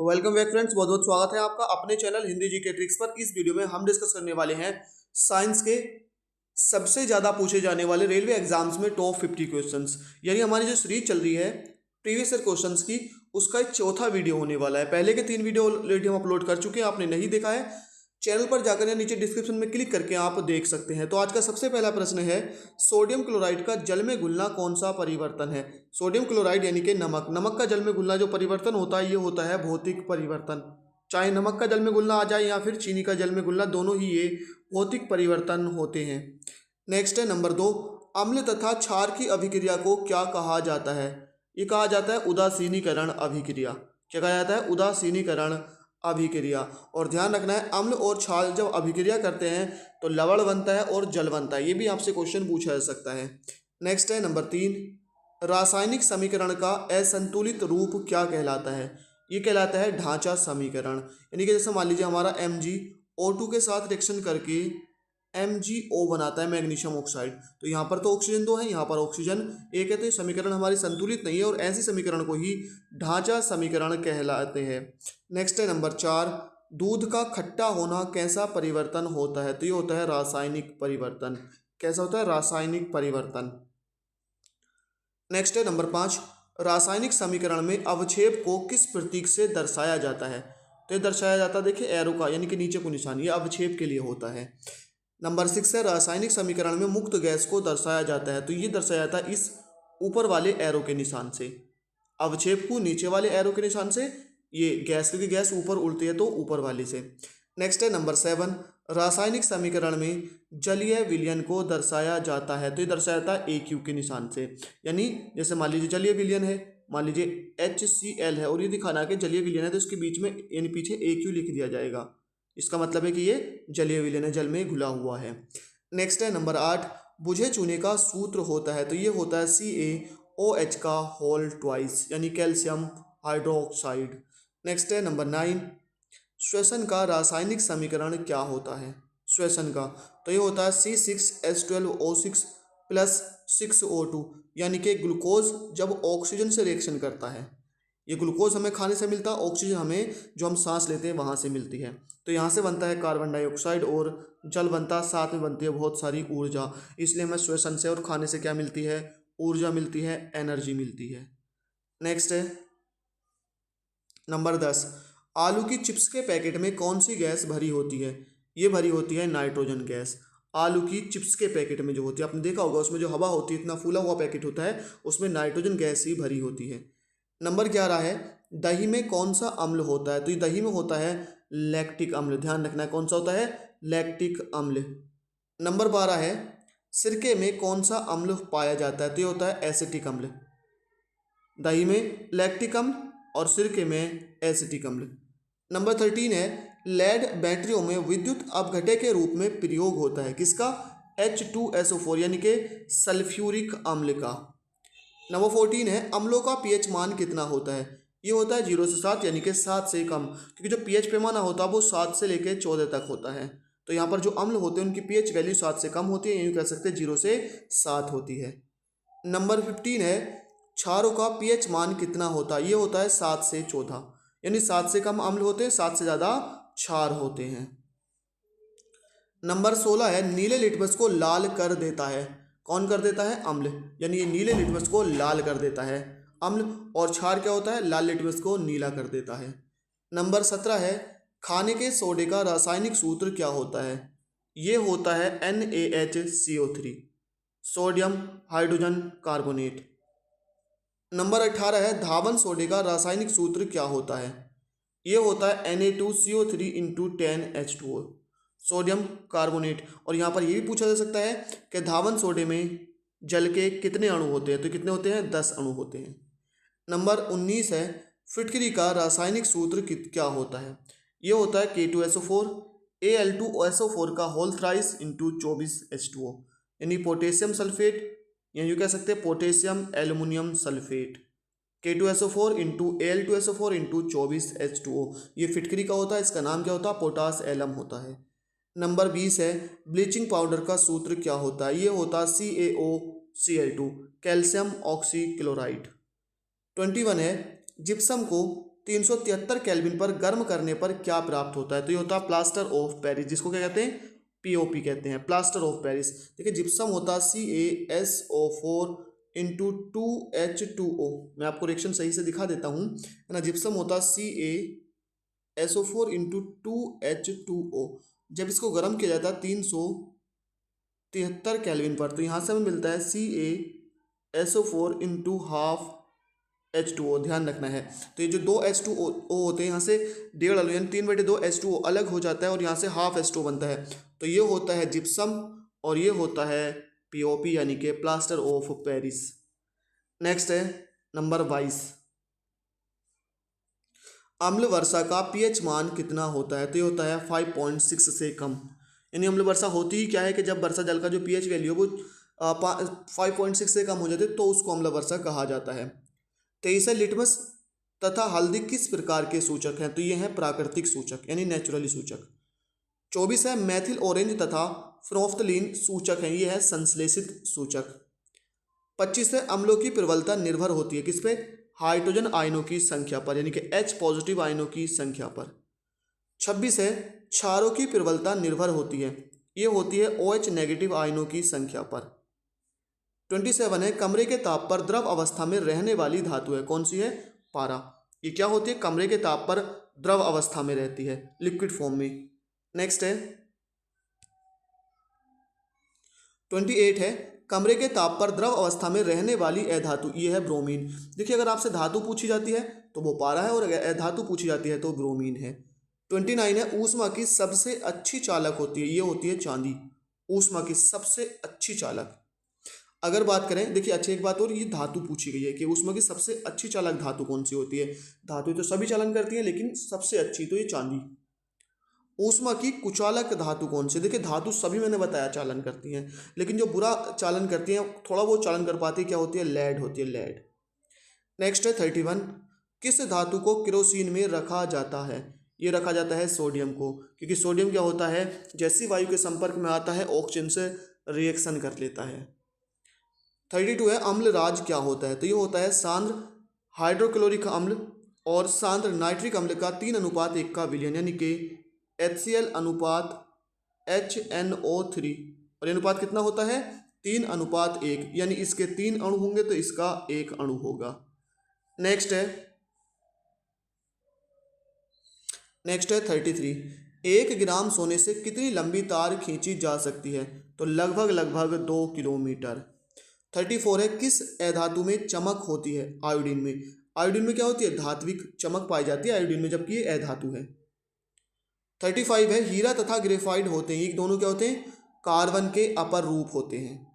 तो welcome back friends, बहुत बहुत स्वागत है आपका अपने चैनल हिंदी जीके ट्रिक्स पर। इस वीडियो में हम डिस्कस करने वाले हैं साइंस के सबसे ज़्यादा पूछे जाने वाले रेलवे एग्जाम्स में टॉप 50 क्वेश्चंस। यानी हमारी जो सीरीज चल रही है प्रीवियस ईयर क्वेश्चंस की, उसका एक चौथा वीडियो होने वाला है। पहले के 3 वीडियो ऑलरेडी हम अपलोड कर चुके हैं, आपने नहीं देखा है चैनल पर जाकर या नीचे डिस्क्रिप्शन में क्लिक करके आप देख सकते हैं। तो आज का सबसे पहला प्रश्न है, सोडियम क्लोराइड का जल में घुलना कौन सा परिवर्तन है। सोडियम क्लोराइड यानी कि नमक का जल में घुलना जो परिवर्तन होता है, ये होता है भौतिक परिवर्तन। चाहे नमक का जल में घुलना आ जाए या फिर चीनी का जल में घुलना, दोनों ही ये भौतिक परिवर्तन होते हैं। नेक्स्ट है नंबर 2, अम्ल तथा क्षार की अभिक्रिया को क्या कहा जाता है। ये कहा जाता है उदासीनीकरण अभिक्रिया। क्या कहा जाता है? उदासीनीकरण अभिक्रिया। और ध्यान रखना है, अम्ल और क्षार जब अभिक्रिया करते हैं तो लवण बनता है और जल बनता है। ये भी आपसे क्वेश्चन पूछा जा सकता है। नेक्स्ट है नंबर 3, रासायनिक समीकरण का असंतुलित रूप क्या कहलाता है। ये कहलाता है ढांचा समीकरण। यानी कि जैसे मान लीजिए हमारा MgO2 के साथ रिएक्शन करके MgO बनाता है मैग्नीशियम ऑक्साइड। तो यहाँ पर तो ऑक्सीजन 2 है, यहाँ पर ऑक्सीजन 1 है, तो ये समीकरण हमारी संतुलित नहीं है और ऐसी समीकरण को ही ढांचा समीकरण कहलाते हैं। नेक्स्ट है नंबर 4, दूध का खट्टा होना कैसा परिवर्तन होता है। तो ये होता है रासायनिक परिवर्तन। कैसा होता है? रासायनिक परिवर्तन। नेक्स्ट है नंबर 5, रासायनिक समीकरण में अवक्षेप को किस प्रतीक से दर्शाया जाता है। तो ये दर्शाया जाता है, देखिए एरो का, यानी कि नीचे को निशान, ये अवक्षेप के लिए होता है। नंबर 6 है, रासायनिक समीकरण में मुक्त गैस को दर्शाया जाता है। तो ये दर्शाया जाता है इस ऊपर वाले एरो के निशान से, अवक्षेप को नीचे वाले एरो के निशान से, ये गैस, क्योंकि गैस ऊपर उड़ती है तो ऊपर वाले से। नेक्स्ट है नंबर 7, रासायनिक समीकरण में जलीय विलयन को दर्शाया जाता है। तो ये दर्शाया जाता है AQ के निशान से। यानी जैसे मान लीजिए जलीय विलयन है, मान लीजिए HCl है और ये दिखाना है कि जलीय विलयन है, तो इसके बीच में यानी पीछे AQ लिख दिया जाएगा। इसका मतलब है कि ये जलीय विलयन है, जल में घुला हुआ है। नेक्स्ट है नंबर 8, बुझे चूने का सूत्र होता है। तो ये होता है CaOH का होल ट्वाइस, यानी कैल्शियम हाइड्रोक्साइड। नेक्स्ट है नंबर 9, श्वसन का रासायनिक समीकरण क्या होता है। श्वसन का, तो ये होता है C6H12O6 प्लस 6O2, यानी कि ग्लूकोज जब ऑक्सीजन से रिएक्शन करता है, ये ग्लूकोज हमें खाने से मिलता है, ऑक्सीजन हमें जो हम सांस लेते हैं वहाँ से मिलती है। तो यहाँ से बनता है कार्बन डाइऑक्साइड और जल बनता है, साथ में बनती है बहुत सारी ऊर्जा। इसलिए हमें श्वसन से और खाने से क्या मिलती है? ऊर्जा मिलती है, एनर्जी मिलती है। नेक्स्ट है नंबर 10, आलू की चिप्स के पैकेट में कौन सी गैस भरी होती है। ये भरी होती है नाइट्रोजन गैस। आलू की चिप्स के पैकेट में जो होती है, आपने देखा होगा उसमें जो हवा होती है, इतना फूला हुआ पैकेट होता है, उसमें नाइट्रोजन गैस ही भरी होती है। नंबर 11 है, दही में कौन सा अम्ल होता है। तो ये दही में होता है लैक्टिक अम्ल। ध्यान रखना है कौन सा होता है? लैक्टिक अम्ल। नंबर 12 है, सिरके में कौन सा अम्ल पाया जाता है। तो ये होता है एसिटिक अम्ल। दही में लैक्टिक अम्ल और सिरके में एसिटिक अम्ल। नंबर 13 है, लेड बैटरियों में विद्युत अपघटय के रूप में प्रयोग होता है। किसका? H2SO4 यानी कि सल्फ्यूरिक अम्ल का। नंबर 14 है, अम्लों का pH मान कितना होता है। ये होता है 0 से 7, यानी कि 7 से कम, क्योंकि जो pH पैमाना होता है वो 7 से लेकर 14 तक होता है। तो यहाँ पर जो अम्ल होते हैं उनकी pH वैल्यू 7 से कम होती है, यूँ कह सकते हैं 0 से 7 होती है। नंबर 15 है, क्षारों का pH मान कितना होता है। ये होता है 7 से 14, यानी 7 से कम अम्ल होते हैं, 7 से ज़्यादा क्षार होते हैं। नंबर 16 है, नीले लिटमस को लाल कर देता है। कौन कर देता है? अम्ल। यानी ये नीले लिटमस को लाल कर देता है अम्ल, और क्षार क्या होता है? लाल लिटमस को नीला कर देता है। नंबर 17 है, खाने के सोडे का रासायनिक सूत्र क्या होता है। ये होता है NaHCO3, sodium hydrogen carbonate. Number 18 है, धावन सोडे का रासायनिक सूत्र क्या होता है। ये होता है Na2CO3 into 10H2O, sodium carbonate. और यहाँ पर ये भी पूछा जा सकता है कि धावन सोडे में जल के कितने अणु होते हैं। तो कितने होते हैं? 10 अणु होते हैं। नंबर 19 है, फिटकरी का रासायनिक सूत्र क्या होता है। ये होता है K2SO4 Al2SO4 का होल थ्राइस इंटू 24H2O, यानी पोटेशियम सल्फेट, या यूँ कह सकते हैं potassium aluminium sulphate. K2SO4 into Al2SO4 into 24H2O, ये फिटकरी का होता है। इसका नाम क्या होता है? पोटास एलम होता है। नंबर 20 है, ब्लीचिंग पाउडर का सूत्र क्या होता है। ये होता है CaOCl2, कैल्शियम ऑक्सीक्लोराइड। 21 है, जिप्सम को 373 केल्विन पर गर्म करने पर क्या प्राप्त होता है? तो ये होता है प्लास्टर ऑफ पेरिस, जिसको क्या कहते हैं? पीओपी कहते हैं, प्लास्टर ऑफ पेरिस। देखिए जिप्सम होता है CaSO4 इंटू 2H2O। मैं आपको रिएक्शन सही से दिखा देता हूँ, है ना। जिप्सम होता है CaSO4 इंटू 2H2O। जब इसको गर्म किया जाता है 373 केल्विन पर, तो यहाँ से हमें मिलता है CaSO4 इंटू हाफ H2O। ध्यान रखना है। तो ये जो दो H2O होते हैं, यहाँ से 1.5 यानी 3/2 H2O अलग हो जाता है और यहाँ से हाफ H2O बनता है। तो ये होता है जिप्सम और ये होता है पीओपी यानी कि प्लास्टर ऑफ पेरिस। नेक्स्ट है नंबर 22, अम्ल वर्षा का पीएच मान कितना होता है? तो ये होता है 5.6 से कम। यानी अम्ल वर्षा होती ही क्या है कि जब वर्षा जल का जो पीएच वैल्यू है वो 5.6 से कम हो जाती है, तो उसको अम्ल वर्षा कहा जाता है। 23 है, लिटमस तथा हल्दी किस प्रकार के सूचक हैं? तो ये हैं प्राकृतिक सूचक यानी नेचुरली सूचक। 24 है, मैथिल ऑरेंज तथा फ्रोफ्थलीन सूचक हैं, ये है संश्लेषित सूचक। 25 है, अम्लों की प्रबलता निर्भर होती है किस पे? हाइड्रोजन आयनों की संख्या पर, यानी कि H पॉजिटिव आयनों की संख्या पर। 26 है, क्षारों की प्रबलता निर्भर होती है, ये होती है OH नेगेटिव आयनों की संख्या पर। 27 है, कमरे के ताप पर द्रव अवस्था में रहने वाली धातु है, कौन सी है? पारा। ये क्या होती है? कमरे के ताप पर द्रव अवस्था में रहती है, लिक्विड फॉर्म में। नेक्स्ट है 28 है, कमरे के ताप पर द्रव अवस्था में रहने वाली अधातु, ये है ब्रोमीन। देखिए अगर आपसे धातु पूछी जाती है तो वो पारा है और अगर अधातु पूछी जाती है तो ब्रोमीन है। 29 है, ऊष्मा की सबसे अच्छी चालक होती है, ये होती है चांदी। ऊष्मा की सबसे अच्छी चालक। अगर बात करें, देखिए अच्छी एक बात और, ये धातु पूछी गई है कि ऊष्मा की सबसे अच्छी चालक धातु कौन सी होती है? धातु तो सभी चालन करती है लेकिन सबसे अच्छी तो ये चांदी। ऊष्मा की कुचालक धातु कौन सी? देखिए धातु सभी मैंने बताया चालन करती हैं, लेकिन जो बुरा चालन करती हैं, थोड़ा बहुत चालन कर पाती है, क्या होती है? लेड होती है, लेड। नेक्स्ट है 31, किस धातु को केरोसिन में रखा जाता है? ये रखा जाता है सोडियम को, क्योंकि सोडियम क्या होता है? जैसी वायु के संपर्क में आता है ऑक्सीजन से रिएक्शन कर लेता है। 32 है, अम्ल राज क्या होता है? तो ये होता है सांद्र हाइड्रोक्लोरिक अम्ल और सांद्र नाइट्रिक अम्ल का 3:1 का विलयन, यानी कि HCl अनुपात HNO3, और ये अनुपात कितना होता है? 3:1, यानी इसके 3 अणु होंगे तो इसका 1 अणु होगा। नेक्स्ट है 33, 1 ग्राम सोने से कितनी लंबी तार खींची जा सकती है? तो लगभग 2 किलोमीटर। 34 है, किस अधातु में चमक होती है? आयोडीन में। आयोडीन में क्या होती है? धात्विक चमक पाई जाती है आयोडीन में, जबकि ये अधातु है। 35 है, हीरा तथा ग्रेफाइट होते हैं, ये दोनों क्या होते हैं? कार्बन के अपर रूप होते हैं।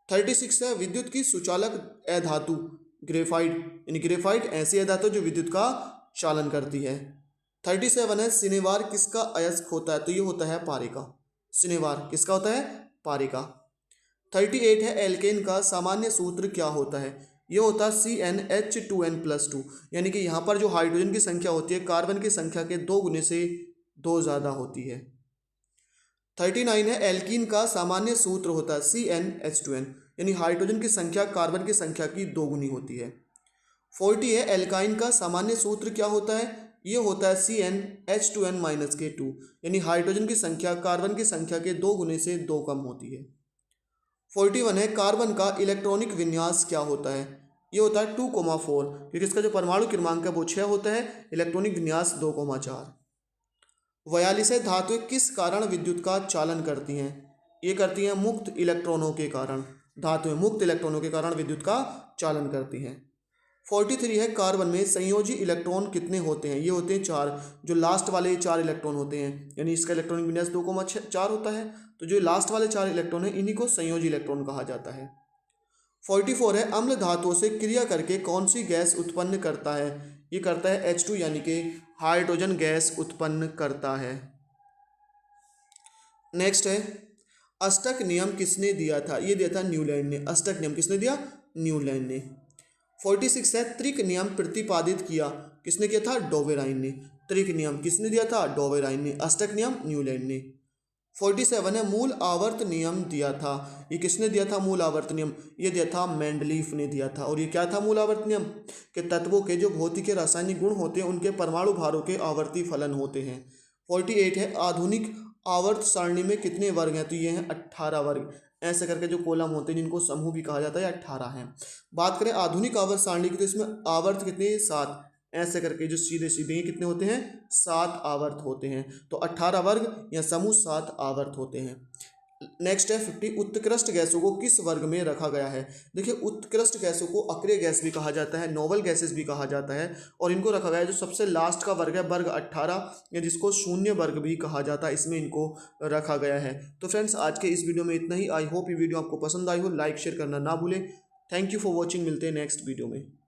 36 है, विद्युत की सुचालक अधातु ग्रेफाइट, यानी ग्रेफाइट ऐसी अधातु जो विद्युत का चालन करती है। 37 है, सिनेवार किसका अयस्क होता है? तो ये होता है पारे का। सिनेवार किसका होता है? पारे का। 38 है, एल्केन का सामान्य सूत्र क्या होता है? ये होता है CnH2n+2, यानी कि यहाँ पर जो हाइड्रोजन की संख्या होती है कार्बन की संख्या के 2 गुने से 2 ज़्यादा होती है। 39 है, एल्कीन का सामान्य सूत्र होता है CnH2n, यानी हाइड्रोजन की संख्या कार्बन की संख्या की 2 गुनी होती है। 40 है, एल्काइन का सामान्य सूत्र क्या होता है? ये होता है CnH2n-2, यानी हाइड्रोजन की संख्या कार्बन की संख्या के 2 गुने से 2 कम होती है। 41 है, कार्बन का इलेक्ट्रॉनिक विन्यास क्या होता है? ये होता है 2,4, क्योंकि इसका जो परमाणु क्रमांक है वो 6 होता है, इलेक्ट्रॉनिक विन्यास 2,4। 42 है, धातुएं किस कारण विद्युत का चालन करती हैं? ये करती हैं मुक्त इलेक्ट्रॉनों के कारण। धातुएं मुक्त इलेक्ट्रॉनों के कारण विद्युत का चालन करती हैं। 43 है, कार्बन में संयोजी इलेक्ट्रॉन कितने होते हैं? ये होते हैं 4, जो लास्ट वाले 4 इलेक्ट्रॉन होते हैं, यानी इसका इलेक्ट्रॉनिक विन्यास 2,4 होता है, तो जो लास्ट वाले 4 इलेक्ट्रॉन है इन्हीं को संयोजी इलेक्ट्रॉन कहा जाता है। 44 है, अम्ल धातुओं से क्रिया करके कौन सी गैस उत्पन्न करता है? ये करता है H2, यानी कि हाइड्रोजन गैस उत्पन्न करता है। नेक्स्ट है, अष्टक नियम किसने दिया था? ये दिया था न्यूलैंड ने। अष्टक नियम किसने दिया? न्यूलैंड ने। 46 है, त्रिक नियम प्रतिपादित किया, किसने किया था? डोवेराइन ने। त्रिक नियम किसने दिया था? डोवेराइन ने। अष्टक नियम न्यूलैंड ने। 47 है, मूल आवर्त नियम दिया था। ये किसने दिया था मूल आवर्त नियम? ये दिया था मेंडलीफ ने दिया था। और ये क्या था मूल आवर्त नियम? कि तत्वों के जो भौतिक या रासायनिक गुण होते हैं उनके परमाणु भारों के आवर्ती फलन होते हैं। 48 है, आधुनिक आवर्त सारणी में कितने वर्ग हैं? तो ये हैं 18 वर्ग। ऐसे करके जो कॉलम होते हैं जिनको समूह भी कहा जाता है 18 हैं। बात करें आधुनिक आवर्त सारणी की तो इसमें आवर्त कितने? 7। ऐसे करके जो सीधे सीधे ये कितने होते हैं? 7 आवर्त होते हैं। तो 18 वर्ग या समूह 7 आवर्त होते हैं। नेक्स्ट है 50, उत्कृष्ट गैसों को किस वर्ग में रखा गया है? देखिए उत्कृष्ट गैसों को अक्रिय गैस भी कहा जाता है, नोबल गैसेस भी कहा जाता है, और इनको रखा गया है जो सबसे लास्ट का वर्ग है वर्ग 18, या जिसको शून्य वर्ग भी कहा जाता है, इसमें इनको रखा गया है। तो फ्रेंड्स आज के इस वीडियो में इतना ही। आई होप ये वीडियो आपको पसंद आई हो। लाइक शेयर करना ना भूलें। Thank you for watching. मिलते हैं नेक्स्ट वीडियो में।